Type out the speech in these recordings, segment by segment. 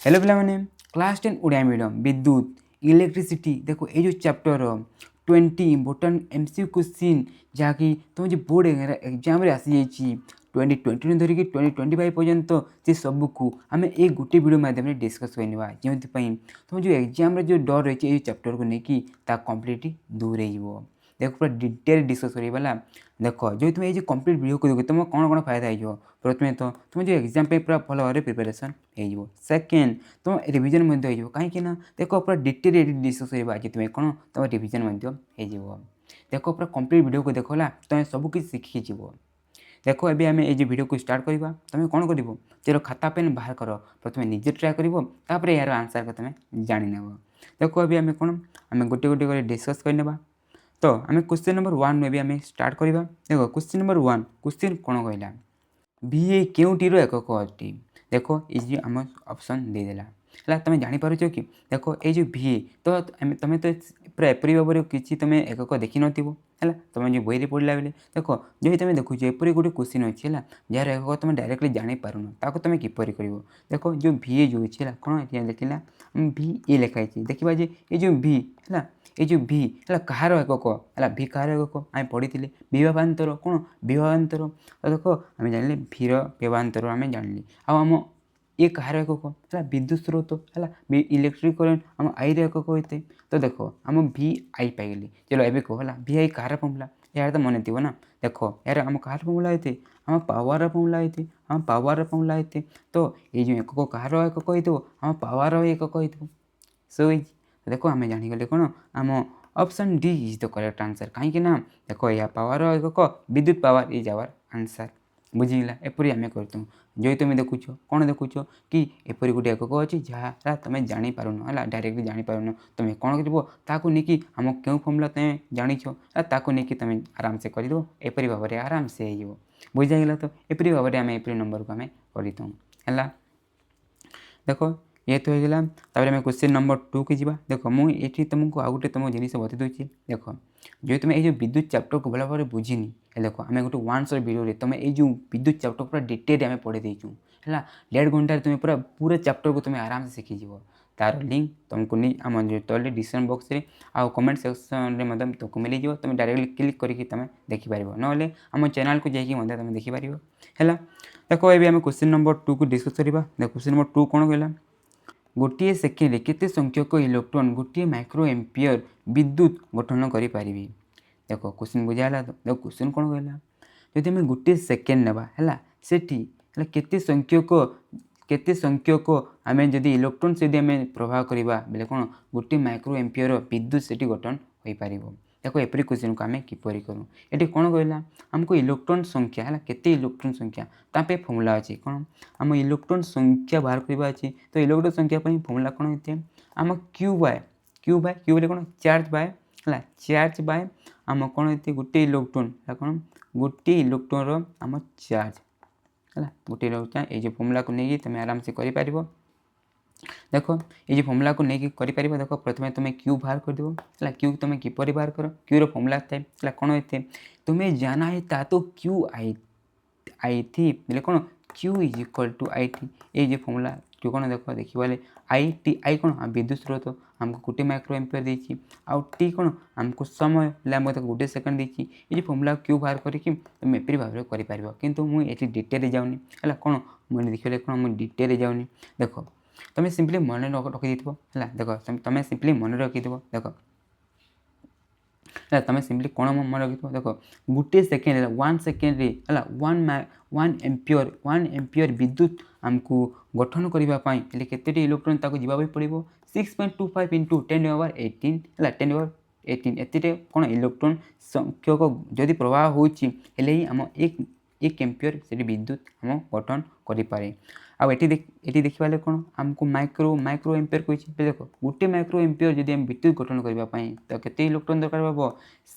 Hello पिलाने class 10 Odia medium विद्युत electricity देखो ये जो चैप्टर 20 इम्पोर्टाट एमसीक्यू क्वेश्चन जहाँकि तुम जो बोर्ड एग्जाम आसी जाइए 2020 धरिकी 2025 पर्यंत से सबको आम ये गोटे वीडियो माध्यम डिस्कस करवा जो तुम जो एग्जाम जो डर रही है ये चैप्टर को लेकिन कम्प्लीटली दूर हो देखो पूरा डिटेल डिस्कस करा देख जो तुम ये कम्प्लीट वीडियो को देख तुम कौन कौन फायदा हो प्रथम तो तुम जो एग्जाम पूरा भल भाव प्रिपेरेसन हो सेकेंड तुम रिविजन हो कहीं देख पूरा डिटेल डिस्कस करवा आज तुम्हें कौन तुम रिविजन हो देख पूरा कम्प्लीट वीडियो को देखला तुम सबकि शिखी जीव देख एवं आम ये वीडियो को स्टार्ट करवा तुम कौन कर तेर खाता पेन बाहर कर प्रथम निजे ट्राए कर यार आंसर को तुम जाणीनेब देख एवं आम कौन आम गोटे गोटे डिस्कस करने तो आम क्वेश्चन नंबर 1 भी आम स्टार्ट करवा देख क्वेश्चन नंबर 1 क्वेश्चन कौन कहला VA केउटीर एकक अटे देख ये आम ऑप्शन देदेला है तुम जापर कि देख ये जो VA तो तुम तो पूरा एपरी भाव में किसी तुम एकक देखी न है तुम जो बही पढ़ला बेले देख जो तुम देखुच एपरी गोटे क्वेश्चन अच्छी है जार एकक तुम डायरेक्टली जापारुन ताको तुम किपर कर देख जो VA जो अच्छी कौन लिखला VA लिखाई देखा ये जो V है ये जो V है कहार एकक है V कहार एकक आम पढ़ी विभवांतर कौन विभवांतर देख आम जान भीर व्यवहांतर आम जान आम ये कहार एकक है विद्युत स्रोत है इलेक्ट्रिक करेन्ट आम आई एकक होते तो देख आम VI पाइली चलो ये कह VI कहार फर्मुला यार तो मन थी ना देख यार आम कहार फर्मुला होते आम पावर फर्मुला होते आम पावर फर्मुला होते तो ये जो एकक कहार एकक हो आम पावर एकक हो सो देख आम जानीगले कौन आम option D is the correct answer कहीं देख या पावर एकक विद्युत पावर इज आवर आंसर बुझीगला एपरी आम कर जो तुम देखुच कौन देखुच कि एपरी गोटे एकक अच्छी जहाँ तुम जापारुन है डायरेक्टली जापारुन तुम कौन कर आम क्यों फर्मुला तुम जाच ताकू नहीं तुम आराम से करदेव एपरी भाव में आराम से हो बुझागला तो एपरी भाव में आम एपरी नंबर को आम कर देख ये तो होगा आम क्वेश्चन नंबर 2 की जावा देख मुझे तुमको आउ गए तुम जिन बता दूसरी देख जो तुम ये विद्युत चैप्टर को भल भाव बुझीनी देख आम गोटे 1 शॉर्ट वीडियो तुम ये जो विद्युत चैप्टर पूरा डिटेल आम पढ़े देचु है 1.5 घंटे तुम पूरा पूरा चैप्टर को तुम आराम से शिखीज तार लिंक तुमको नहीं आम जो तले डिस्क्रिप्शन बॉक्स में आउ कमेंट सेक्शन में तुमको मिल जाए तुम डायरेक्टली क्लिक करके तुम देखिपार ना आम चैनल को जाकि तुम देखिपार है देख ये आम क्वेश्चन नंबर 2 को डिस्कस करवा देख क्वेश्चन नंबर 2 कौन कहला गोटे सेकेंड केते संख्यक इलेक्ट्रॉन गोटे माइक्रो एम्पियर विद्युत गठन करें देख क्वेश्चन बुझाला तो देख क्वेश्चन कौन कहला जदि आम गोटे सेकेंड नेबा है सेठी केते संख्यक आम जदि इलेक्ट्रॉन से आम प्रभाव करवा बेले कौन गोटे माइक्रो एम्पियर विद्युत से गठन हो पार देख एपरी क्वेश्चन को आम किपर करूँ ये कौन कहला आमको इलेक्ट्रॉन संख्या है केते इलेक्ट्रॉन संख्या तापे फर्मुला अच्छी कौन आम इलेक्ट्रॉन संख्या बाहर करवा अच्छी तो इलेक्ट्रॉन संख्या फर्मुला कौन होते आम क्यू बाय क्यू कौन चार्ज बाय है चार्ज बाय आम कौन होते गोटे इलेक्ट्रॉन है कौन गोटे इलेक्ट्रॉन आम चार्ज है गोटे इलेक्ट्रॉन ये फर्मुला को लेकिन तुम आराम से कर देख ये फर्मुला को लेकिन कर देख प्रथम तुम क्यू बाहर करदेव है क्यू तुम किपर बाहर कर क्यूर फर्मुला थाए है कौन होते तुम्हें जाना है ता तो क्यू आई थी बोले कौन Q is equal to I T ये फर्मुला क्यू कौन देख देखिए आई टी आई कौन विद्युत स्रोत आमको गोटे माइक्रो एम्पियर देती आउ टी कौन आमको समय गोटे सेकेंड देती ये फर्मुला क्यू बाहर करके तुम एपरी भाव में कर कितु मुझे डिटेल जाऊनी है कौन मुझे देखिए कौन मुझे डिटेल जाऊनी देख तुम सिंपली मन रखी है देख तुम सिंपली मन रखी देख है तुम सिंपली कौन मन रखी देख गोटे सेकेंड 1 सेकेंड है 1 एम्पियर विद्युत आमको गठन करने केते इलेक्ट्रॉन ताको जीवा पड़ो 6.25 इंटू 10^18 है 10^18 एते कौन इलेक्ट्रॉन संख्यक जदि प्रवाह होची आम एक एम्पियर से विद्युत आम गठन करें आठी देखा कौन आमको माइक्रो एम्पियर कही देख गोटे माइक्रो एम्पियर जब आम विद्युत गठन करने तो केते इलेक्ट्रॉन दरकार हम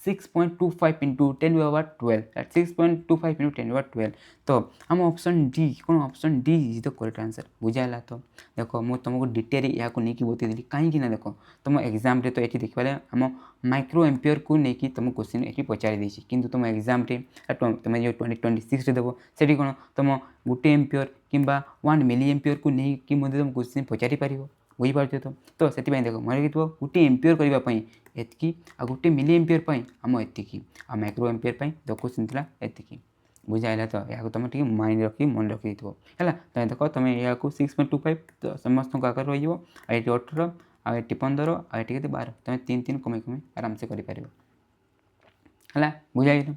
6.25 इंटू 10^12 6.25 इंटू 10^12 तो आम ऑप्शन डी कौन option D is the correct answer बुझाला तो देख मुझे तुमको डिटेल या नहीं बतईदेली कहीं देख तुम एग्जाम तो ये देखा आम माइक्रो एम्पियर को लेकिन तुम क्वेश्चन ये पचारि देती कि तुम एग्जाम तुम जो 2026 देव से कौन तुम गोटे एम्पियर किंबा 1 मिली एम्पियर को नहीं कि मध्य तुम क्वेश्चन पचारि पार बुझीपार तो से देख मन रखी गोटे एम्पियर करने एति आ गोटे मिली एम्पियर आम एति आ माइक्रो एम्पियर तो क्वेश्चन था एति बुझाइला तो या तुम ठीक माइंड रखी मन रखी है देख तुम यहाँ 6.25 तो समस्त आकार रही ये 18 आ 15 आ 12 तुम 3 कमे कमे आराम से कर बुझाइल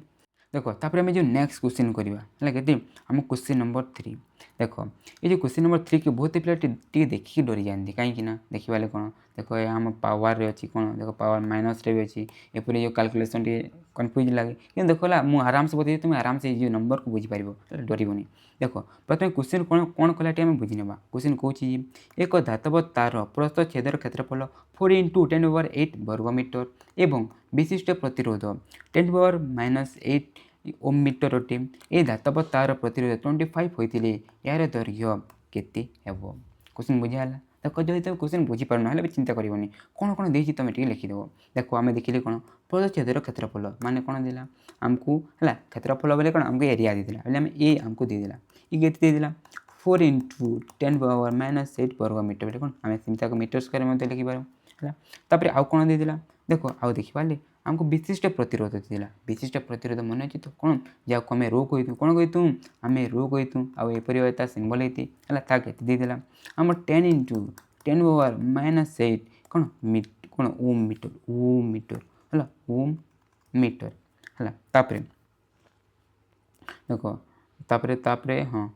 देख तापर आम जो नेक्स्ट क्वेश्चन करवा है आम क्वेश्चन नंबर 3 देख ये जो क्वेश्चन नंबर 3 के बहुत पिला देखिए डरी जाती कहीं देखा कौन देख आम पावर अच्छी कौन देख पावर माइनस रे भी अच्छी एपरी जो कैलकुलेशन टे कन्फ्यूज लगे कि देख मुझे आराम से बताइए तुम आराम से जो नंबर को बुझीपार डरबनी देख प्रथम क्वेश्चन कौन कौन कला बुझीने क्वेश्चन कौन एक धातव तार प्रस्थ छेदर क्षेत्रफल 4 × 10⁻8 वर्गमीटर एवं विशिष्ट प्रतिरोध 10⁻−8 ओम मीटर अटे ये धातव तार प्रतिरोध 25 होते यार दैर्घ्य केते हेबो क्वेश्चन बुझाला देख जो तुम क्वेश्चन बुझीपार ना भी चिंता करनी कौन कौन देखिए तुम ये लिखिदेव देख आम देखिले कौन प्रच्छेदर क्षेत्रफल माने कौन देला आमको है क्षेत्रफल बोले कौन आमको एरिया देदेला बोले आम ए आमको देदेला ये केते देदेला 4 × 10⁻−8 वर्गमीटर बोले कौन आम सीमित मीटर स्क्वायर लिखिपार है तापर आउ कौन देदेला देख आउ देखिपारे आमको विशिष्ट प्रतिरोध देला विशिष्ट प्रतिरोध मन अच्छी तो कौन जहाँ आम रो कही कौन कही आम रो कही आपर सिंबल होती है देदेला आम 10 × 10⁻−8 कौन कौन ओम मीटर है ओम मीटर है तापर देख तापर हाँ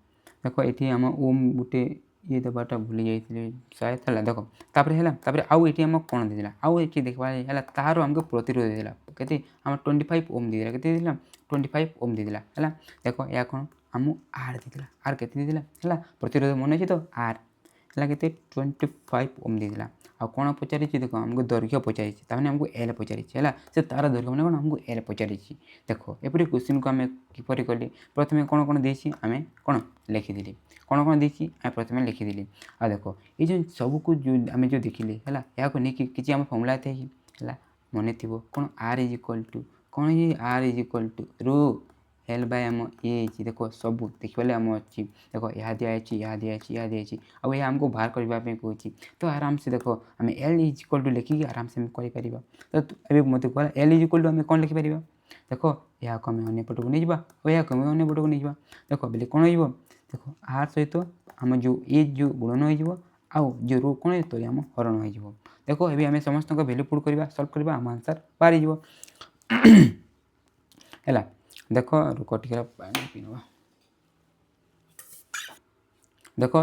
देख ये आम ओम गोटे ये देवाटा भूली जाइए शायद है देख तापर आउ ये आम कौन देदेला आउ ये देखा है तार आमको प्रतिरोध देदेला के आम 25 ओम देदेला के 25 ओम देदेला है देख या कौन आम आर देदेला आर के देदेला है प्रतिरोध मन अच्छे तो आर है के 25 ओम देदेला आ कौन पचारि देख आमको दैर्घ्य पचारि ताने आमको एल पचारि है से तार दैर्घ्य मैंने कौन आमको एल पचारि देख एपरी क्वेश्चन को आम किपर कले प्रथम कौन कौन देसी आम कौन लिखिदेली कौन कौन देसी आम प्रथम लिखिदेली आ देख ये जो सबको जो आम जो देखिले है या कि आम फर्मुला थे है मन थी कौन आर इज इक्वल टू कौन ये R is equal to rho L by आम ये देख सब देखिए आम अच्छी देख यहाँ दिखाई यहाँ दिखाई यहाँ दिखाई आउ यह आमको बाहर करने कहूँ तो आराम से देख आम एल इज इक्वल टू लिखिकी आराम से कर तो मत कह एल इज इक्वल टू आम कौन लिखिपर देख यहाँ को आम अन्न पटक नहीं और यहाँ को अन्न पटक नहीं देख बोले कौन हो देख आर सहित आम जो ए जो गुणन हो आउ जो रो कौन है तो आम हरण हो देख ये आम समस्त भैल्यू पुट करवा सल्व करवा आम आंसर बाहरी है देख कटिकला पानी पीवा देख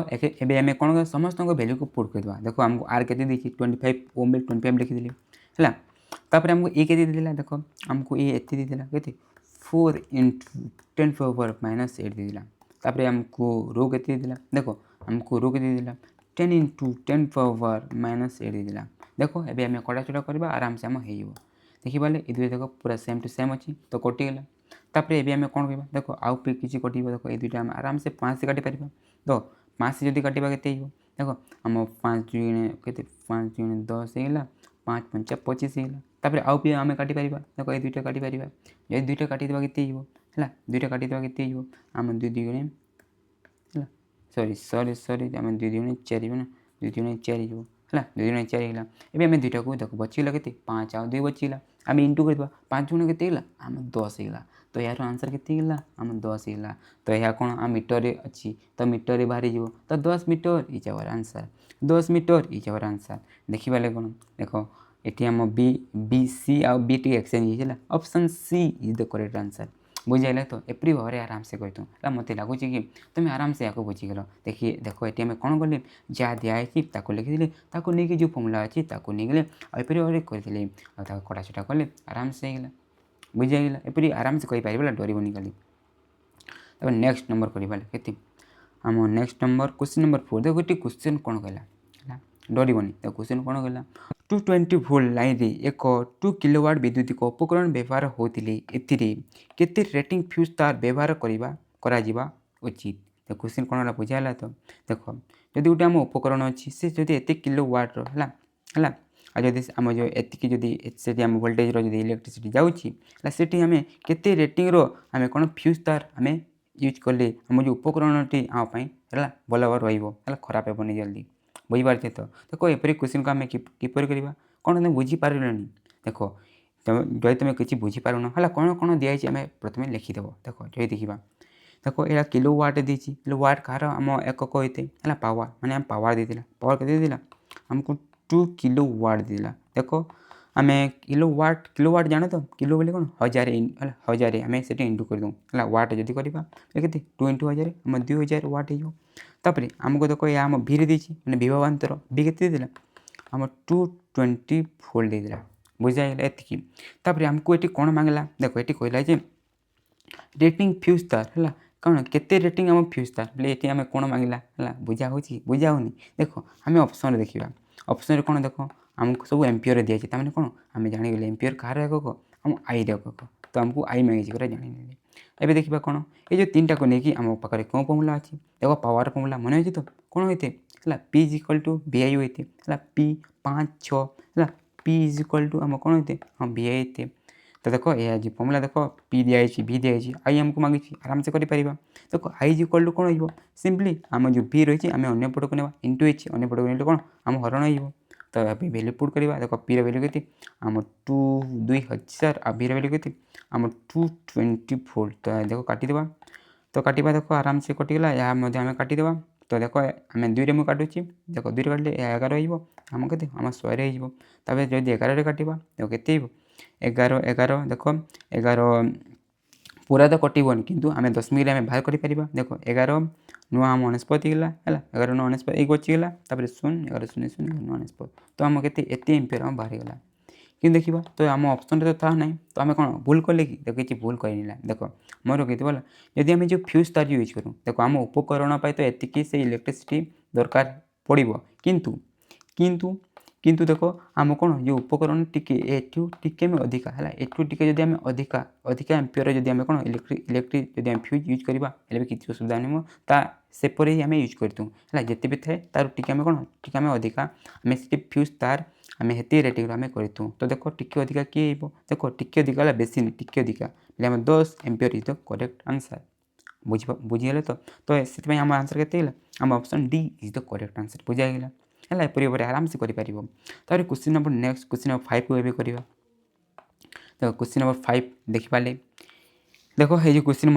एवं आम कौन समस्त भैल्यू को पुट करवा देख आमको आर के 25 ओम 25 लिखिदेली है तापर आमको ए के देदेला देख आमको ए एति देदेला के 4 × 10⁻−8 देदेला तापर आमको रो के देदेला देख आमको रो के देदेला 10 × 10⁻−8 देदेला देख एवं आम कटाचटा करवा आराम से आम हो देखिए ये देख पूरा सेम टू सेम अच्छी तो कटिगला तापर ये आम कौन कह देख आउ किसी कट देख ये दुईटा आम आराम से 5 से काटी पार तो 5 से जब काटा के देख आम 5 के 5 × 10 होगा 5 × 5 = 25 होगा तापर आउ भी आम काटी पार देख ये दुईटा काटी पार ये दुईटा काटिदेवा के दुईटा काटिदेवा के आम 2 2 है सरी सरी आम 2 2 4 ना 2 2 4 है 2 2 4 होगा ये आम दुईटा को देख बचीगला के 5 आउ 2 बचीगला आम इंटू कर 5 × के आम 10 होगा तो यार आंसर के आम 10 होगा तो यह कौन आम मीटर अच्छी तो मीटर बाहरी जीव तो 10 metre is our answer 10 metre is our answer देखिए कौन देख ये आम बी सी आ बी टी एक्सचेंज है option C is the correct answer बुझाइल तो एपरी भाव में आराम से कहतु मत लगुच कि तुम आराम से या बुझीगल देखिए देख ये आम कौन कले जहाँ दिखाई लिखिदे नहीं जो फर्मुला अच्छी नहीं गले एपरी भाव में करते कटाछटा कले आराम से होगा बुझाइल एपरी आराम से कहीपर डरबनी खाली तब नेक्स्ट नंबर करवा के आम नेक्स्ट नंबर क्वेश्चन नंबर 4 देखो ये क्वेश्चन कौन कहला डरबनी तो क्वेश्चन कौन कहला 220 वोल्ट लाइन रे एक 2 किलोवाट विद्युतिक उपकरण व्यवहार होते केते रेटिंग फ्यूज तार व्यवहार करा उचित तो क्वेश्चन कौन है बुझाला तो देख जदि गोटे आम उपकरण अच्छी से जब एत किलोवाट है आ जदि आम जो एतिकी जदि से आम वोल्टेज रो इलेक्ट्रिसिटी जाऊँगी से आम केते रेटिंग रो आम कौन फ्यूज तार आम यूज कले आम जो उपकरणटी आम है भल भाव रहा खराब हेनी जल्दी बुझीपारे तो देख एपरी क्वेश्चन को आम किपर करवा कौन तुम बुझीपारे देख तुम जब तुम किसी बुझीपारुन है कौन कौन दिखाई आम प्रथम लिखिदेव देख जो देखा देख यहाँ किलो वाट देती किलो वाट कह आम एकक होते है पावर माने आम पावर देला पावर के आमको 2 किलो वाट देला देख आम किलो वाट जान तो किलो बोले कौन हजार हजार आम से इंटू करदूँ है वाट जब करवा के 2 इंटू हजार आम 2000 वाट होपर आमको देख यहाँ आम भी देती मैंने विभवान्तर भी के आम 220 वोल्ट देला बुझाइला एतिकी तापर आमको ये कौन मांगला देख ये कहला जे रेटिंग फ्यूज तार है कौन केते रेटिंग आम फ्यूज तार बोले ये आम कौन मांगला है बुझा हो बुझा होनी देख आम ऑप्शन देखा ऑप्शन कौन देख आमको सब एम्पियर दिखाई तमें कौन आम जागले एम्पियर कह एकक आम आई एकक तो आमको आई मांगी पूरा जानी एवं देखा कौन ये जो 3टा को लेकिन आम पाखे कौन फर्मुला अच्छी देख पावर फर्मुला मन अच्छे तो कौन होते है P is equal to V I होते है पी 5 6 है पी इज इक्वल टू आम कौन होते हाँ वी आई होते तो देख ये फर्मुला देख पी दिखाई भी दिखाई आई आमको मांगी आराम से कर देख आई इज इक्वल टू कौन हो सिंपली आम जो भी रही आम अन्न पटक ना इंटू एच अन्न पटक ने कौन आम हरण हो तो ये भैल्यू पुट करवा देख पी भैल्यू के आम 2000 आ भी भैल्यू के आम 220 वोल्ट तो देख काटिदेवा तो काटिबा देख आराम से कटिगला या आम काटिदेवा तो देख आम 2 मुझे काटुची देख 2 काटिले 11 होम के आम 100 हो जब 11 काटिबा देख के 11 11 देख 11 पूरा तो कटोनी किंतु आम 10 मिनिट आम बाहर कर देख 11 नुआ आम 19 गला है 11 नु 19 एक बचीगला 0 11 0 0 19 तो आम के एम्पियर आम बाहर गला कि देखा तो आम ऑप्शन तो था ना तो आम कौन भूल कले कि देख किसी भूल करना देख मोर कहते बोला यदि आम जो फ्यूज तार यूज करूँ देख आम उपकरण तो एतिकी से इलेक्ट्रिसिटी दरकार पड़ो किंतु किंतु किंतु देख आम कौन जो उपकरण टी एठू टी अधिका है एठू टी जब आम अधिका अधिका एम्पियर जब आम कौन इलेक्ट्रिक जब आम फ्यूज यूज करवा किसी असुविधा नहीं ता सेपर ही आम यूज करतु है जिते भी थाए तार टी आम कौन टी आम अधिका आम से फ्यूज तार आम हेती रेटिंग आम करतु तो देख टी अधिका किए देख टी अधिका बेसी नहीं टी अधिका आम 10 ampere is the correct answer बुझीगले तो से आम आंसर के आम option D is the correct answer बुझागला है पूरी आराम से कर question number next question number 5 को ये करवा देख क्वेश्चन नंबर 5 देखिपारे देख ये क्वेश्चन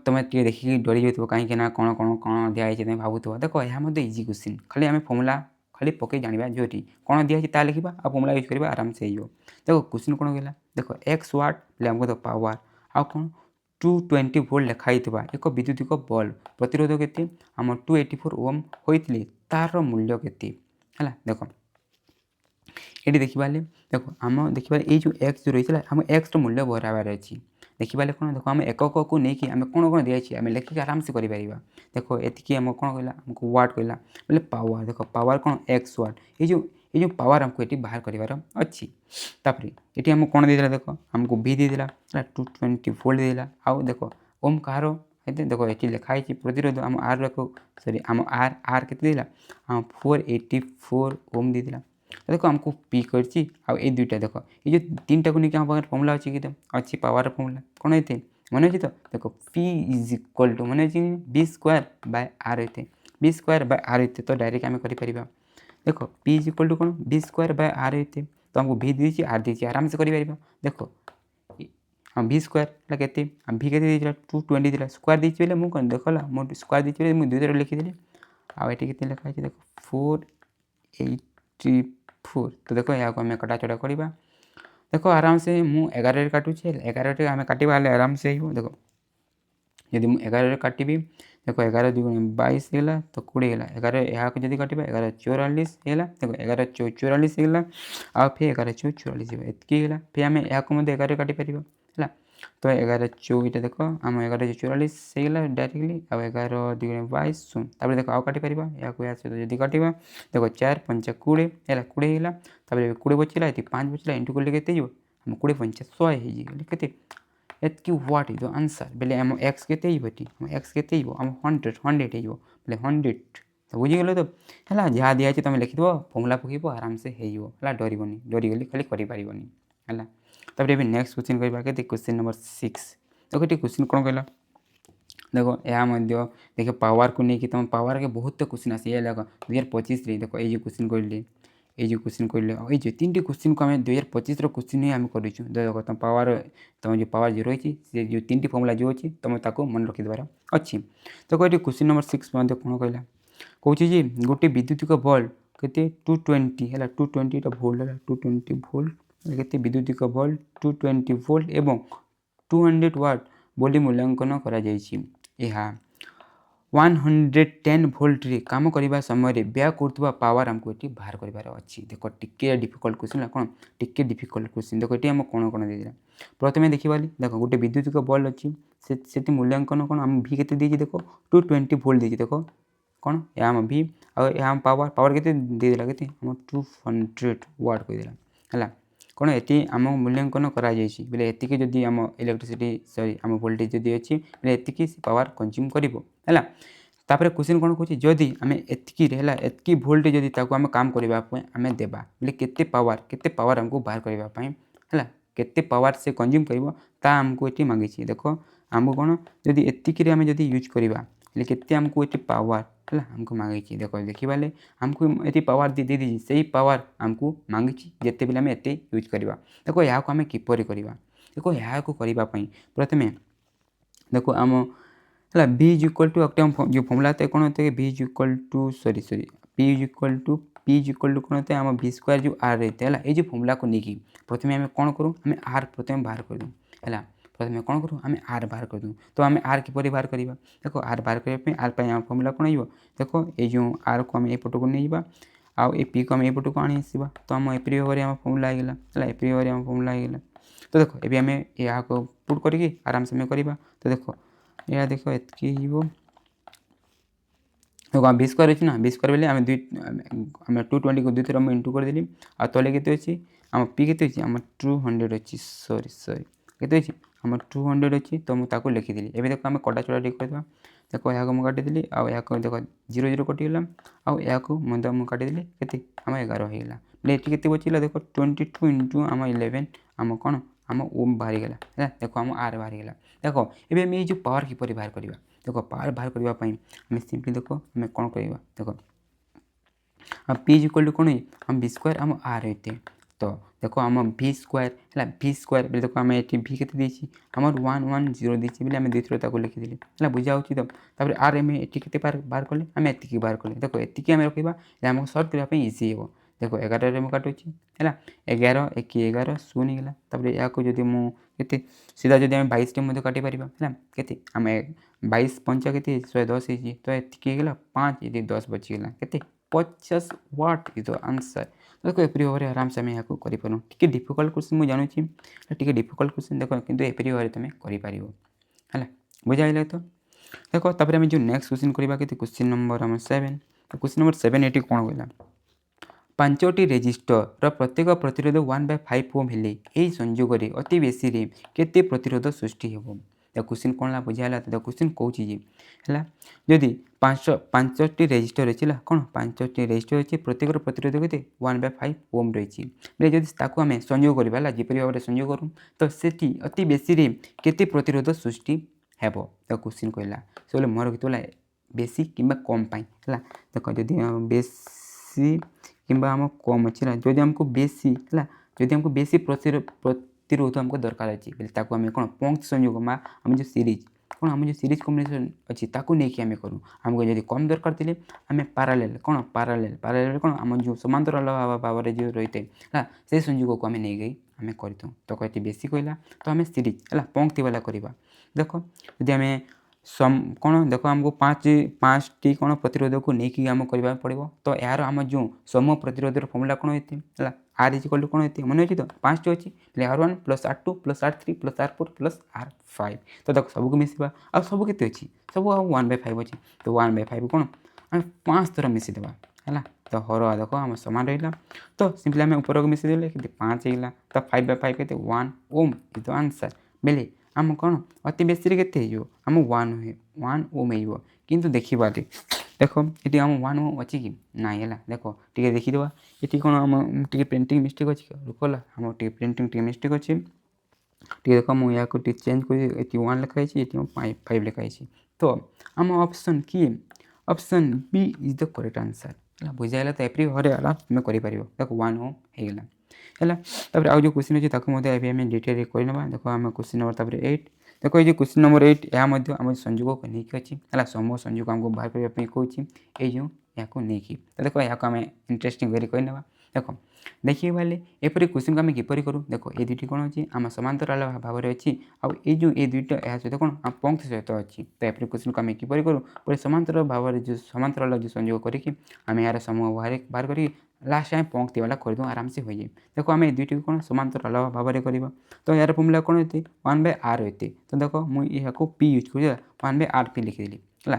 तुम देखिए डरी जाइए कहीं कौन कौन कौन दिखाई तुम भावुव देख यह इजी क्वेश्चन खाली आम फर्मुला खाली पकई जाना जोटी कौन दिखाई ता लिखा आ फर्मुला यूज करवा आराम से हो देख क्वेश्चन कौन कहला देख एक्स वाट बोले आमको देख पावर आ कौन 220 वोल्ट लिखाई एक विद्युतिक बल्ब प्रतिरोध के आम 284 ओम होती तार मूल्य के है देख ये देखिए देख आम देखिए ये जो एक्स जो रही है आम एक्स मूल्य बराबर अच्छी देखिए कौन देख आम एकक को लेकिन आम कौन कौन दिखाई आम लिखिक आराम से कर देख ये आम कौन कहला आमको वाट कहला बोले पावर देख पावर कौन एक्स वाट ये पावर आमको ये बाहर करार अच्छी तापर ये आम कौन देला देख आमको भी देला 220 वोल्ट देला आउ देख ओम कह देख ये लिखाई प्रतिरोध आम आर रख सॉरी आम आर आर के आम 484 ओम देला देख आमको पी कर दुईटा देख ये जो 3टा को लेकिन आम फर्मुला अच्छी कि अच्छी पावर फर्मुला कौन होते मन अच्छे तो देख पी इज इक्वल टू मन अच्छी बी स्क्वायर बाय आर होते बी स्क्वायर बाय आर होते तो डायरेक्ट आम कर देख पी इज इक्वल टू कौन बी स्क्वायर बाय आर होते तो आमको भी दी आर दी आराम से कर देख हाँ भी स्क्वायर के भी के 220 देला स्क्वायर दी बोले मुझे कौन देखला मोट स्क्वायर दी मुझे 2 लिखिदेली आउ ये लिखाई देख 484 तो देख यहाँ आम कटाचड़ा करवा देख आराम से मुझे 11 काटुचे 11 आम काटा आराम से हो देख यदि मुझे 11 काटबी देख 11 2 22 गला तो 20 गला 11 यहाँ जब काटा 11 44 है देख 11 44 गला आ फिर 11 44 एतकी गला फिर आम यहाँ 11 काटी पार है तो 11 24 देख आम 11 44 गला डायरेक्टली आ 11 2 22 शून्य तापर देख आउ काटी पार या सहित जब काटा देख 4 5 20 है 20 गला 20 बचला ये 5 बचला इंटू कले के आम 20 5 100 के एतकी व्हाट इज द आंसर बोले आम एक्स के आम एक्स के आम 100 100 बोले 100 तो बुझीगल तो है जहाँ दिखाई तुम लिखिद फर्मुला पकड़ आराम से हो डरबनी डरीगली खाली करपारनी है तापर नेक्स्ट क्वेश्चन करवा के क्वेश्चन नंबर 6 देख ये क्वेश्चन कौन कहला देखो यह देख पावर को लेकिन तुम पावर के बहुत क्वेश्चन आसी है। देख 2025 देख ये क्वेश्चन कहले ये जो क्वेश्चन कहले ये 3टी क्वेश्चन को आम 2025 क्वेश्चन ही आम करूँ। देख तुम पावर तुम जो पावर जो रही है जो 3टी फर्मुला जो अच्छी तुम ताको मन रखिदेवार अच्छी। देखो ये क्वेश्चन नंबर 6 कौन कहला कौचे गोटे विद्युतिक बल्ब के 220 है 220 भोल्ट है 220 भोल्ट के विद्युतिक बल्ब 220 भोल्ट एवं 200 वाट बोली मूल्यांकन करा जायछि। यह 110 भोल्ट रे काम करने समय व्यय कर पावर आमको ये बाहर करार अच्छी। देख टिके डिफिकल्ट क्वेश्चन कौन टिके डिफिकल्ट क्वेश्चन देख ये कौन कौन दे प्रथम देखा देख गोटे विद्युतिक बल्ब अच्छी से मूल्यांकन कौन आम भी के देख 220 भोल्ट देख देख कौन आम भी आम पावर पावर के देदेला के 200 वाट कहीदेला है कौन ये आम मूल्यांकन करा बोले एतिकी जदि आम इलेक्ट्रिसिटी सॉरी आम वोल्टेज जदि अच्छी बोले एतिकी पावर कंज्यूम करिवो है। तापर क्वेश्चन कौन कहूँ जदि आम एतिकी भोल्टेज जदि ताको आम काम करने आम देबा बोले केते पावर आमको बाहर करने है केते पावर से कंज्यूम कर आमको ये मांगी। देख आमको कौन जदि एतिकी आम जदि यूज करवा केते आमको ये पावर है आमको मांगी। देख देखिए आमको ये पावर दे दी से पावर आमको मांगी जिते बेले आम एत यूज करवा। देखो यहाँ आम किपर करवा देखो यहाँ करने प्रथमे देखो आम है बी इज इक्वल टू जो फर्मुला होता है कौन होता है B is equal to sorry P is equal to कौन होता है आम वी स्क्वायर जो आर रहते हैं ये जो फर्मुला को लेकिन प्रथमे आम कौन करूँ आम आर प्रथम बाहर कर दूँ है प्रथमे कौन करूँ आम आर बाहर कर दूँ। तो आम आर किपर बाहर करवा देखो आर बाहर करने आर आम फर्मुला कौन हो देखो ये जो आर को आम एपट को नहीं जावा आउ ए पी को आम एपट को आनी आसवा तो आम एपरी भाव में आम फर्मुला होगा है एपरी भाव में आम फर्मुला होगा। तो देखो ये आम यहाँ को पुट करके आराम से करवा। तो देखो या देख एतकी देखो आम 20 स्क्वायर अच्छी ना 20 स्क्वायर बेले आम 220 को 2 थर इंटू करदेली आ तले के अच्छी आम पी के आम 200 अच्छी सॉरी के आम 200 अच्छी तो मुझे लिखिदी एवं देखो आम कटाचड़ा टे करवा। देखो यहाँ मुझे काटिदेली आक देख 0 0 कटिगला आया मुझे काटिदेली के आम 11 होगा बोले ये के बचिला देख 22 इंटू आम 11 आम कौन आम ओम बाहरी गला है देखो आम आर बाहरी गला। देखो ये जो पावर किपर बाहर करवा देखो पावर बाहर करने आम सिंपली देखो आम कौन करवा देखो पी इज इक्वल टू कौन आम बी स्क्वायर आम आर होते तो देखो आम वी स्क्वायर है वी स्क्वायर बोले देखो आम ये वी के आम 110 देती बोले आम 2 थर लिखिदेली है बुझा हो। तो आर एम ये बाहर कले आम एतिकी बाहर कले देखो एतिकी आम रखा आमको सर्ट करने इजी हो। देखो 11 में काटुची है 11 1 11 शून्य गला तापर या जदि मुझे सीधा जब आम 22 टे काटी पार है के आम 22 पंचा के 110 हो तो ये 5 ये 10 बचीगला के 50 वाट इज द आंसर। देखो एपरी भाव में आराम से आम यहाँ करूँ टी डिफिकल्ट क्वेश्चन मुझे जानूँ टी डिफिकल्ट क्वेश्चन देख कि एपरी भाव में तुम कर बुझाइल। तो देखो तापर आम जो नेक्स्ट क्वेश्चन करवा कि क्वेश्चन नंबर 7 तो क्वेश्चन नंबर 7 ये कौन कहला 5टी रेजिस्टर प्रत्येक प्रतिरोध 1/5 ओम हेले यही संजोग अति बेसी केते प्रतिरोध सृष्टि हो। क्वेश्चन कौन है बुझाला। तो क्वेश्चन कौन है जदि 5टी रेजिस्टर अच्छी कौन 5टी रेजिस्टर अच्छी प्रत्येक प्रतिरोध के 1/5 ओम रही बोले जब आम संयोग करवा जिपरि भाव में संयोग करूँ तो सेठी अति बेसी केते प्रतिरोध सृष्टि हे। तो क्वेश्चन कहला से बोले मोर कितना बेसी कि कम पाई है देख जदि बेसी कि आम कम अच्छी जदि आमको बेसी है जदि आमको बेसी प्रतिरोध आमको दरकार अच्छी बोले आम कौन पंक्ति संयोग आम जो सीरीज कौन आम जो सीरीज कम्बिनेसन अच्छी नहीं आम करूँ आमको जब कम दरकार थे आम पारालेल कौन पारालेल कौन आम जो समांतर भाव में जो रही है से संयोग को आम नहीं गई आम कर तो कहती बेसी कहला तो आम सीरीज है पंक्ति वाला करवा। देखो यदि आम कौन देखो आमको 5टी कौन प्रतिरोध को लेकिन आम करने पड़ो तो यार आम जो सम प्रतिरोध फर्मुला कौन होती है आर इज इक्वल टू कौन होती है मन अच्छी तो 5टी अच्छी R1 + R2 + R3 + R4 + R5 तो देखो सबको मिसवा आ सब के अच्छी सब 1/5 अच्छी तो 1/5 कौन आम 5 थर मिसईदेवा है तो हर देखो आम सामान रहा तो सिंपली आम ऊपर को मिसईदे कि 5 होगा तो 5/5 के 1 ओम इज द आंसर बेले आम कौन अति बेसी के आम 1 ओम हो किंतु देखा देखो ये आम 1 ओम अच्छी कि ना है देखो टे देखीदे ये कौन आम टे प्रिंटिंग मिस्टेक अच्छी रुकला आम टे प्रिंटिंग टे मिस्टेक अच्छी टे देख मुझे चेंज कर 1 लिखाई 5 लिखाई तो आम ऑप्शन किए option B is the correct answer है बुझाला तो एप्री घरे आराम तुम कर देखो 1 ओम होगा है तापर आउ जो क्वेश्चन अच्छी ताकू आम डिटेल करना देखो आम क्वेश्चन नंबर 8 देखो ये क्वेश्चन नंबर 8 यह आम संयोग को लेकिन अच्छी है समूह संयोग आमको बाहर करने कहूँ ये या नहीं तो देखो यहाँ आम इंटरेस्टिंग वे करना देख देखिए बोले एपरी क्वेश्चन को आम किपर करूँ देखो ये दुईटी कौन अच्छी आम समांतराल भाव में अच्छी आउ दुईटा यह सहित कौन आम पंक्ति सहित अच्छी तो एपरी क्वेश्चन को आम किपर करूँ पूरे समांतर भाव में जो समांतराल जो संयोग करके आम यार समूह बाहर कर लास्ट आम पंक्ति वाला करदे आराम से हो जाए देखो आम दुईटी कौन समांतराल भाव में करवा तो यार फर्मुला कौन होती 1/r होती तो देखो मुझे पी यूज कर 1/r लिखिदेली है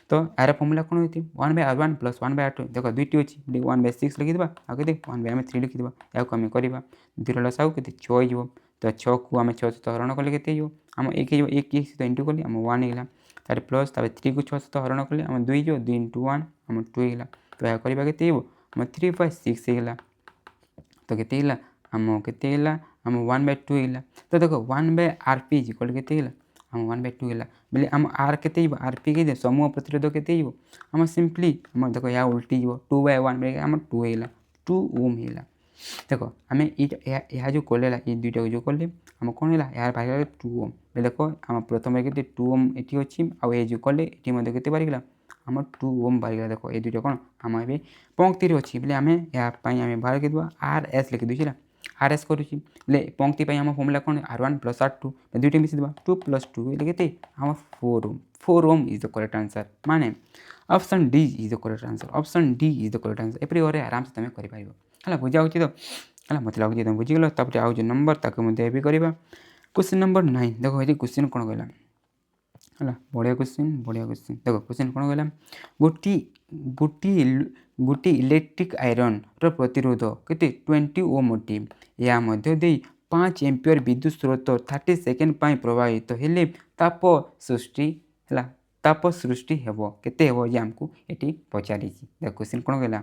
तो यार फर्मुला कौन होती 1/r1 + 1/r2 देखो दुईटी अच्छी 1/6 लिखिदेवा आगे 1/3 लिखिदेवा या आम करवा दुईर लसाऊ के 6 हो तो 6 को आम 6 सहित हरण कले के आम 1 सहित इंटू कले आम 1 होगा तार प्लस 3 को 6 सहित हरण कले आम 2 जो 2 × 1 आम 2 होगा तो यह करवा के आम 3/6 होगा तो के आम के आम 1/2 होगा तो देखो 1/rp के आम 1/2 होगा बोले आम आर के आरपी के समूह प्रतिरोध के आम सिंपली आम देखो या उल्टी 2/1 आम 2 होगा 2 ओम होगा देखो आम यह जो कले ये दुईटा जो कले आम कौन है यार बाहर 2 ओम देखो आम प्रथम के 2 ओम ये अच्छी आउ ये जो कले ये के बाहर आम 2 ओम बाहर देखो ये दुईटा कौन आम ए पंक्ति अच्छी बोले आम यहाँ बाहर के RS लिखिदे RS करुच्ची पंक्ति आम फर्मुला कौन R1 + R2 दुईटे मिसी 2 + 2 के आम 4 ohm is the correct answer माने option D is the correct answer option D is the correct answer एपरी घरे आराम से तुम कर है बुझा हो तो है मत लगे तुम बुझीगल तापर आउ जो नंबर ताकू भी करवा क्वेश्चन नंबर 9 देखो ये क्वेश्चन कौन कहला है बढ़िया क्वेश्चन देखो क्वेश्चन कौन कहला गोटी इलेक्ट्रिक आयरन प्रतिरोध के 20 ओम अटे या मध्य दे 5 एम्पियर विद्युत स्रोत 30 सेकेंड प्रवाहित हेले ताप सृष्टि है ताप सृष्टि हेब केते हेब ये आमको ये पचारि देख क्वेश्चन कौन कहला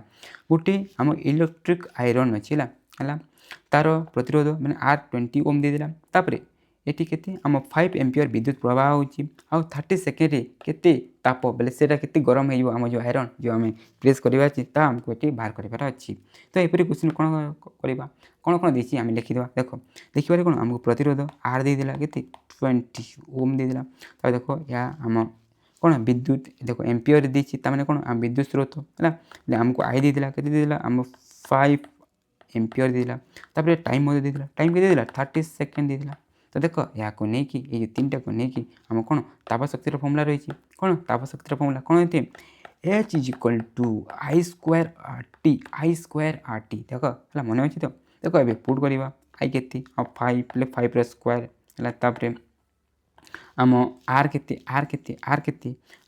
गोटे आम इलेक्ट्रिक आयरन अच्छी है तार प्रतिरोध मैंने R20 ओम देदेला तापरे एटी केते आम 5 एम्पियर विद्युत प्रवाह होची आ 30 सेकेंड केते ताप बेले सेटा केते गरम हो आम जो आयरन जो आम प्रेस करवा ता आमको ये बाहर कर अच्छी तो यहपरी क्वेश्चन कौन करवा कौन कौन देसी आम लिखिदेवा देखो देखिए कौन आमको प्रतिरोध R देदेला केते 20 ओम देदेला तो देखो या आम कौन विद्युत देखो एम्पियर देती मैंने कौन आम विद्युत स्रोत है आमको आई देदेला केते देदेला आम 5 एम्पियर देदेला तापर टाइम देदेला टाइम के देदेला 30 सेकेंड देदेला तो देखो या को नहीं कि ये 3टा को नहीं कि आम कौन तापशक्तिर फर्मुला रही कौन तापशक्तिर फर्मुला कौन होती H = I² RT देखो मन अच्छी तो देखो ये पुट करवा आई के 5 स्क्वायर है तापर आम आर के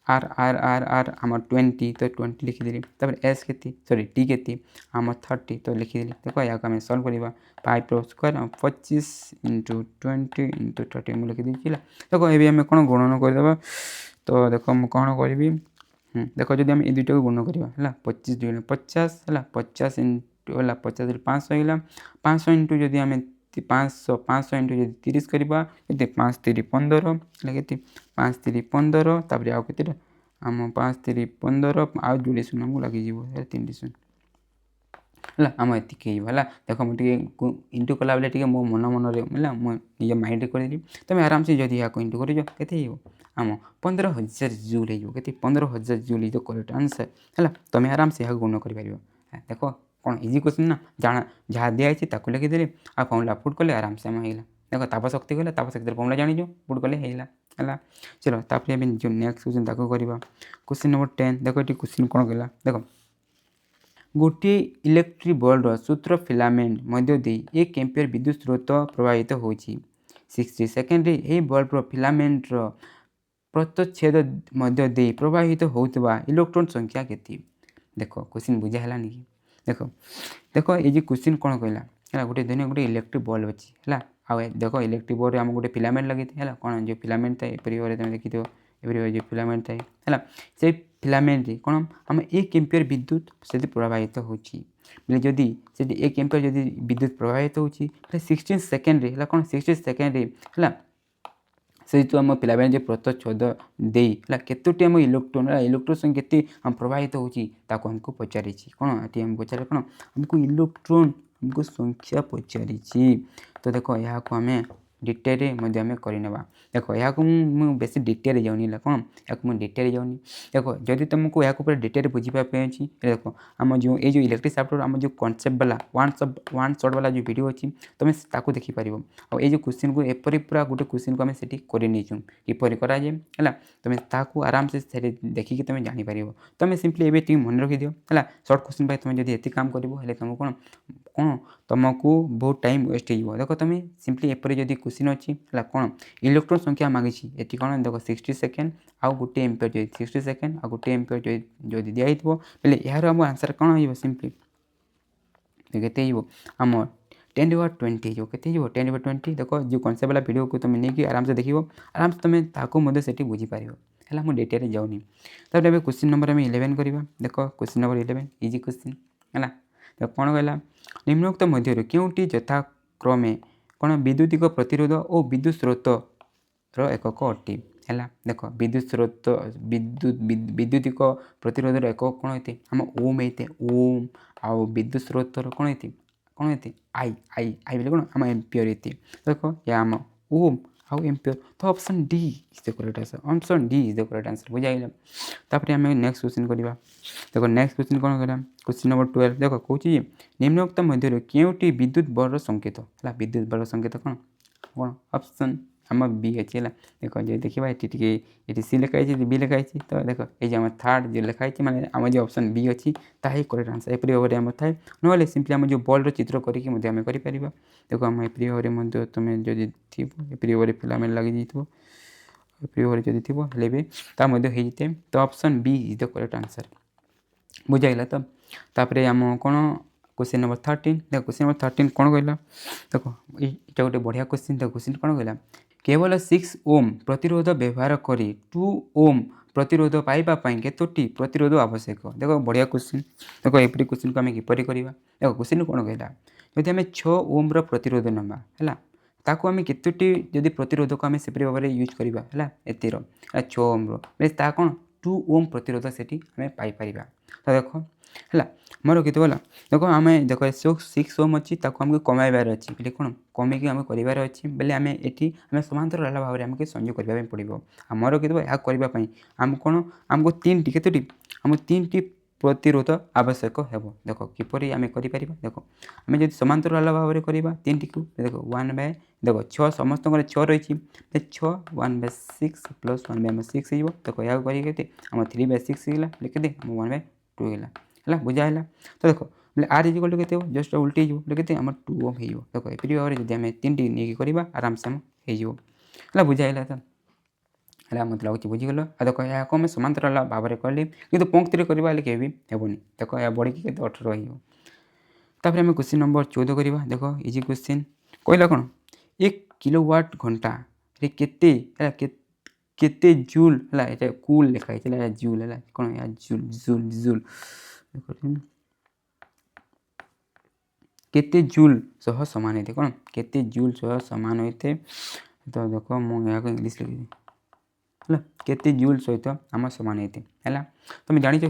आर आर आर आर आम 20 तो 20 लिखिदेली तापर एस के सॉरी टी के आम 30 तो लिखिदेली देखो या आम सल्व करवा 5 स्क्वायर 25 × 20 × 30 मुझे लिखिदी देखो ये आम कौन गुणन करदे तो देखो मुझे कौन करी देखो जब आम ये दुईटा को गुण करवा है 25 × 50 है 50 × 50 500 होगा 500 इंटू जदि आम 500 इंटू जब 30 करवा के 5 × 3 = 15 के 5 × 3 = 15 तापर आउ के आम 5 × 3 = 15 आउ जोड़े शून्य आमको लगी 3 शून्य है आम एतिक है देख मुझे इंटू कला बेले मो मन मन है मुझे माइंड करदेली तुम आराम से जब यहाँ इंटू कर आम 15,000 जूल होते 15,000 joule is the correct answer है तुम आराम से यहाँ गुण कर देख कौन इजी क्वेश्चन ना जाना जहाँ दिखाई ताको लिखिदे आ फर्मुला पुट कले आराम से आम होगा देख तापशक्ति कले तापशक्ति फर्मुला जानी पुट कले है चलो तापर जो नेक्स्ट क्वेश्चन ताको करवा क्वेश्चन नंबर 10 देखो ये क्वेश्चन कौन कहला देख गोटे इलेक्ट्रिक बल्बर सूत्र फिलामेंट मध्य दे 1 एम्पियर विद्युत स्रोत प्रवाहित हो 60 सेकेंड ये बल्बर फिलामेंटर प्रत्यच्छेद मध्य दे प्रवाहित होता इलेक्ट्रॉन संख्या केते देखो क्वेश्चन बुझा है कि देखो देखो ये क्वेश्चन कौन कहला है गोटे दिन गोटे इलेक्ट्रिक बल्ब अच्छी है आउ देखो इलेक्ट्रिक बल्ब आम गोटे फिलामेंट लगे है कौन जो फिलामेंट थाए एपरी तुम देखी एपरी जो फिलामेंट थाए है से फिलामेंट कौन आम 1 एम्पियर विद्युत से प्रवाहित होची बोले जदि से 1 एम्पियर जदि विद्युत प्रवाहित होची 16 सेकेंड है कौन 60 सेकेंड है से जो आम पिला जो प्रतच्छेद दे केतोटी आम इलेक्ट्रोन इलेक्ट्रोन संगे केते प्रवाहित होची ताको हमको पचारि कौन ये आम पचारे कौन हमको इलेक्ट्रोन हमको संख्या पचारि। तो देखो यहाँ को आम डिटेल आम करनेबा। देखो यहाँ को बेस डिटेल जाऊनी कौन या डिटेल जाऊनी। देखो जदि तुमको यहाँ पूरा डिटेल बुझीपाई अच्छी देखो आम जो ये जो इलेक्ट्रिक चैप्टर आम जो कॉन्सेप्ट वाला वन शॉट वाला जो वीडियो अच्छी तुम ताकू देखिपार और ये क्वेश्चन को एपरी पूरा गोटे क्वेश्चन को आम से करनीचु किपर कराए तुम ताकू आराम से देखिकी तुम जापर तुम सिंपली एवं टी मन रखिद है सर्ट क्वेश्चन तुम जब ये काम कर तुम कौन कौन तुमको बहुत टाइम वेस्ट हो। देखो तुम सिंपली एपरी जब क्वेश्चन अच्छी है कौन इलेक्ट्रॉन संख्या मांगी ये कौन देख 60 सेकेंड आउ गोटे एम्पियर जो 60 सेकेंड आ गोटे एम्पियर जो दिखाई बोले यार आम आंसर कौन हो सिंपली के आम 10/20 जो के 10/20 देखो जो कॉन्सेप्ट वाला वीडियो को तुम नहीं आराम से देखो आराम से तुम ताकू से बुझीपार है मुझे डिटेल जाऊनी। तब क्वेश्चन नंबर आम 11 करवा। देखो क्वेश्चन नंबर 11 इजी क्वेश्चन है तो कौन कहला निम्नोक्त मध्य क्योंटी यथाक्रमे कौन विद्युतिक प्रतिरोध और विद्युत स्रोत एकक अटे है। देख विद्युत स्रोत विद्युतिक प्रतिरोधर एकक कौन होते आम ओम होते ओम आउ विद्युत स्रोत कौन होते आई आई आई बोले कौन आम एम्पियर होते। देखो या आम ओम आउ एम्पियर तो option D is the correct answer. Option D is the correct answer बुझाइल। तापर आम नेक्स्ट क्वेश्चन करवा। देखो नेक्स्ट क्वेश्चन कौन करा क्वेश्चन नंबर 12 देखो कौन निम्नोक्त मध्य क्योंटी विद्युत बल संकेत है विद्युत बल संकेत कौन कौन ऑप्शन आम बी अच्छी है। देखो जो देखा ये सी लिखाई बी लिखाई तो देखो ये आम थर्ड जो लिखाई माने आम जो ऑप्शन बी अच्छी ताही करेक्ट आंसर एपरी भाव में थाए ना सिंपली आम जो बल्र चित्र करके कर। देखो आम एपरी भाव में तुम जो एपरी भाव में फिलामेंट लगी एपरी भाव जब थी होते तो option B is the correct answer बुझाइला। तो तापर आम कौन क्वेश्चन नंबर 13 देखो क्वेश्चन नंबर 13 कौन कहला देखो ये गोटे बढ़िया क्वेश्चन। देखो क्वेश्चन कौन कहला केवल 6 ओम प्रतिरोध व्यवहार कर 2 ओम प्रतिरोध पाइबा केतोटी प्रतिरोध आवश्यक। देखो बढ़िया क्वेश्चन। देखो एपरी क्वेश्चन को आम किपर करवा। देखो क्वेश्चन कौन कहला जदि आम 6 ओम प्रतिरोध नवा है ताकू आम केतोटी जदि प्रतिरोध को आम सेपरी भाव में यूज करवा है एतिर 6 ओम ता कौन 2 ओम प्रतिरोध से आम पाइपर। तो देखो है मोर कितने बोला देखो आम देखो 6 ओम अच्छी आमको कमाइबार अच्छी बोले कौन कमेकी आम करार अच्छी बोले आम ये आम समांतर रहला भाव में आमको संयोग करने पड़ो आमर कितने या करने आम कौन आमको 3टी केतोटी आम 3टी प्रतिरोध आवश्यक है। देखो किपर आम कर देखो आम जब समांतर रहला भाव में करवा 3टी को देखो 1 देखो 6 समस्त 6 रही 6 1/6 प्लस 1/6 हो। देखो या करके आम 3/6 लिखिदे 1/2 है बुझाला। तो देखो बोले आर इजिकल टू के जस्ट उल्टी बोले आम 2 ओम हो। देखो एपरी भाव में जब आम 3टी नहीं करवा आराम से हो बुझाइला। तो है मत लगुच बुझीगल। देखो या आम समांतर भाव में कली कि पंक्ति करवा कहीं भी हेनी। देखो या बढ़ी के 18 होपर आम क्वेश्चन नंबर 14 करवा। देखो इजी क्वेश्चन कहला कौन 1 किलोवाट घंटा केते जूल है कूल लिखाई जूल है कौन या जूल जूल जूल केते जूल सह सामान होते कौन केते जूल सह सामान होते। तो देखो मुझे इंग्लीश लिखी है केते जूल सहित आम सामान होते है तुम जान कि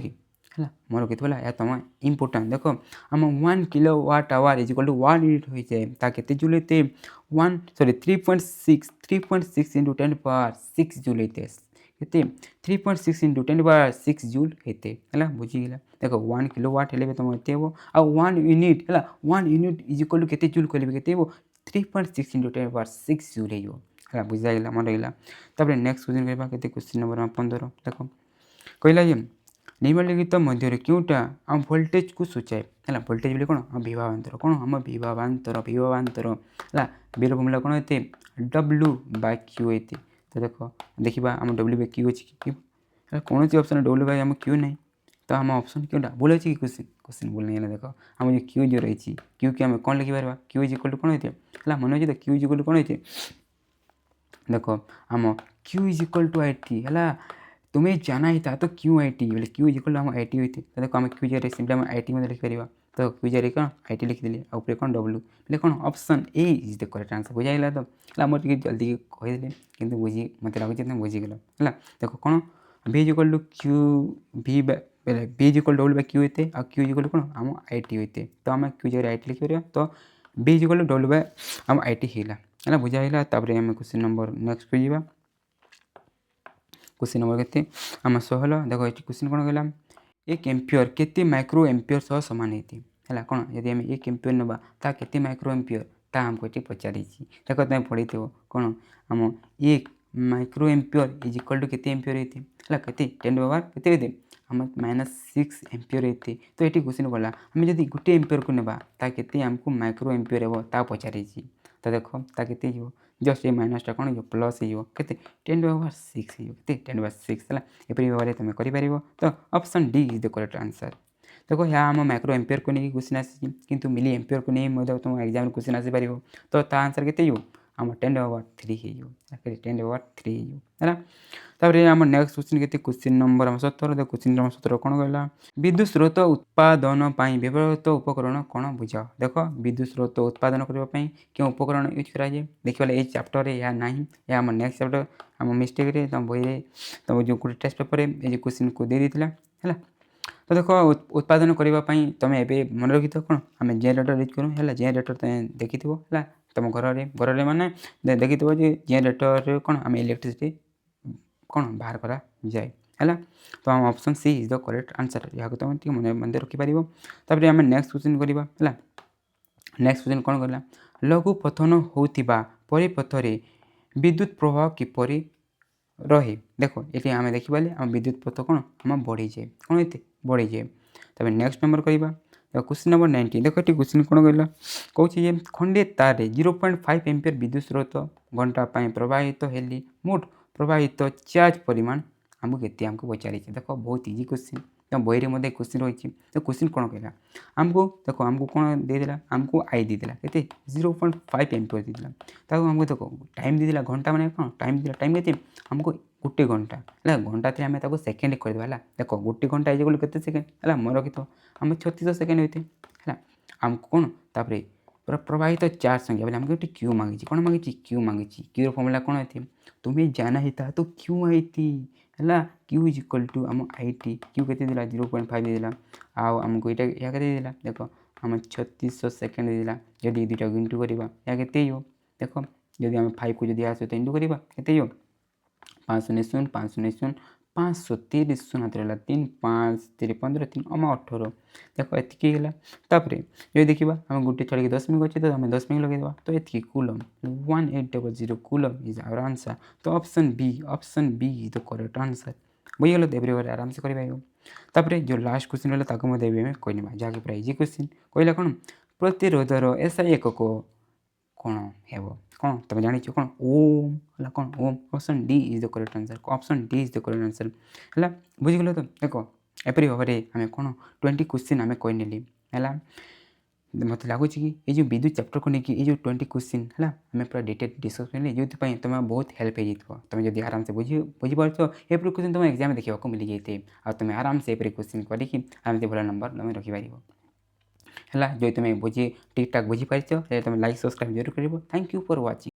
है मोर कितने बोला या तुम इम्पोर्टाट देखो आम 1 kilowatt hour is equal to 1 unit होते ता केते जूल होते 3.6 इंटू 10⁻6 जूल होते केते 3.6 इंटू 10⁻6 जूल होते है बुझीगला। देखो 1 किलोवाट हेल्ले तुम एत हे आ 1 यूनिट है 1 यूनिट इज इक्वल टू केते जूल कहे के 3.6 इंटू 10⁻6 जूल है बुझाइला मन रहा। तापर नेक्स्ट क्वेश्चन करवा के क्वेश्चन नंबर 15 देखो कहला जे निम्नलिखित मध्य क्योंटा आम भोल्टेज को सूचाए है भोल्टेज बोले कौन विभवांतर कौन आम विभवांतर है बीर फर्मुला कौन होते W/Q होते। तो देखो देखा आम W/Q अच्छी कौन सी ऑप्शन W/आम Q नहीं तो आम ऑप्शन क्योंटा बोले कि क्वेश्चन क्वेश्चन बोल नहीं देखो आम जो Q जो रही Q की आम कौन लिखिपार Q इज इक्वल टू कौन होते है मन अच्छे तो Q इज इक्वल टू कौन होते देखो आम Q is equal to IT है तुम्हें जाना ही था तो क्यों IT बोले Q इज इक्वल टू आम IT होते। तो देखो आम Q जगह सिंपली आम IT लिखिपर। तो क्यूजरे कौन आईटी लिखिदेली ऊपर कौन डब्ल्यू बोले कौन option A is the correct answer बुझाइला तो है मोर टे जल्दी कहीदेली कि बुझी मत लगुच तुम बुझीगल है देख कौन B is equal to Q भी बेले B is equal W by Q होते आ क्यू इज इक्वल कौन आम आईटी होते तो आम क्यू जगह आईटी लिखिपर तो B is equal to W by आम आईटी है बुझाइला आम क्वेश्चन नंबर नेक्स्ट को जावा क्वेश्चन नंबर के आम 16 देखो ये क्वेश्चन कौन कहला एक एम्पियर केते माइक्रो एम्पियर सह सामान होती है कौन यदि आम एक एम्पियर नवा ता केते माइक्रो एम्पियर ता हमको ये पचारि देख तुम पढ़ी कौन आम एक micro ampere is equal to केते एम्पियर होती है केते 10 पावर केते होते आम -6 एम्पियर होती तो ये क्वेश्चन कहला आम जब गोटे एम्पियर को नेबा ता केते हमको माइक्रो एम्पियर हे ता पचारि तो देख ता केते जस्ट ये माइनसटा कौन हो प्लस हो 10 पावर 6 हो 10 पावर 6 है एपरी भाव में तुम कर तो option D is the correct answer देखो यहाँ आम माइक्रो एम्पियर को नहीं क्वेश्चन आसी किंतु मिली एम्पियर को नहीं तुम एग्जाम क्वेश्चन आसीपर तो ता आंसर के आम 10 पावर 3 हो 10 पावर 3 है तापर आम नेक्स्ट क्वेश्चन के क्वेश्चन नंबर 17 देखो क्वेश्चन नंबर 17 कौन कहला विद्युत स्रोत उत्पादन व्यवहृत उपकरण कौन बुझाओ देख विद्युत स्रोत उत्पादन करने क्यों उपकरण यूज कराए देखिए ये चैप्टर या ना या आम नेक्स्ट चैप्टर आम मिस्टेक तुम बही तुम जो गोटे टेस्ट पेपर ये क्वेश्चन को दे देता है तो देख उत्पादन करने तुम ए मन रखी कौन आम जेनेरेटर यूज करूँ है जेनेरेटर तुम देखी है तुम घर माने देखी जेनेरेटर कौन आम इलेक्ट्रिसिटी कौन बाहर करा जाए है तो आम option C is the correct answer यहाँ तुम मन मन रखिपर आम नेक्स्ट क्वेश्चन करवा है नेक्स्ट क्वेश्चन कौन कहला लघु पथन होता परिपथरे विद्युत प्रवाह किपर रहे देखो ये आम देखिए आम विद्युत पथ कौन आम बढ़ी जाए कौन ये बढ़ी जाए तब नेक्स्ट नंबर करवा क्वेश्चन नंबर 19 देखो ये क्वेश्चन कौन कहला कौन खंडे तार 0.5 एम्पियर विद्युत स्रोत घंटा प्रवाहित हेली मोट प्रवाहित चार्ज परिमाण आमको केते आमको पचारि देखो बहुत इजी क्वेश्चन तो बही में क्वेश्चन रही तो क्वेश्चन कौन कहला आमको देखो आमको कौन देदेला आमको आई देदेला केते 0.5 एम्पियर देदेला ताको आमको देखो टाइम देदेला घंटा माने कौन टाइम देदेला टाइम केते आमको गोटे घंटा है घंटा थे आम सेकेंड करदेवा है देख गोटे घंटा इज के सेकेंड है मन रखी तो आम 36 सेकेंड होते है आमको कौन तापर पूरा प्रवाहित चार्ज संख्या बोले आमको क्यू मांगी कौन मांगी क्यू मांगी क्यू फर्मुला कौन है तुम्हें जाना ही था तो क्यू आई है क्यू इज इक्वल टू आम आई टी क्यू के 0.5 देदेला आमको यहाँ के देदेला देख आम 3600 सेकेंड देदेला जदि दुटा इंटू करवा या के हो देख जदि आम 5 को जब आस तो इंटू करवा के हो 500 500 530 शून्य हाथ रहा 3 5 3 15 3 आम 18 देख ये तापर जो देखा आम गोटे छड़ी 10 मिनट अच्छे तो आम 10 मिनट लगेदेवा तो ये coulomb 1800 coulomb is our answer तो option B is the correct answer बुझीगल तो एवरी आराम से कर जो लास्ट क्वेश्चन रहा कहना जहाँकि पूरा इजी क्वेश्चन कहला कौन प्रतिरोधर एसआई एकक कौन हे कौन तुम जानी कौन ओम है कौन ओम option D is the correct answer option D is the correct answer है बुझीगल तो देख एपरी भाव में आम कौन 20 क्वेश्चन आम कहनेली है मत लगुच कि ये जो विद्युत चैप्टर को लेकिन ये जो 20 क्वेश्चन है आम पूरा डिटेल डिस्कस करें जो तुम बहुत हेल्प हो तुम जब आराम से बुझीपार एपरी क्वेश्चन तुम एग्जाम देखा मिल जाए आ तुम आराम से एपरी क्वेश्चन करके आराम से भल नंबर तुम रखिपार है जो तुम बुझी ठीक ठाक बुझीपार तुम लाइक सब्सक्राइब जरूर कर थैंक यू फॉर वाचिंग।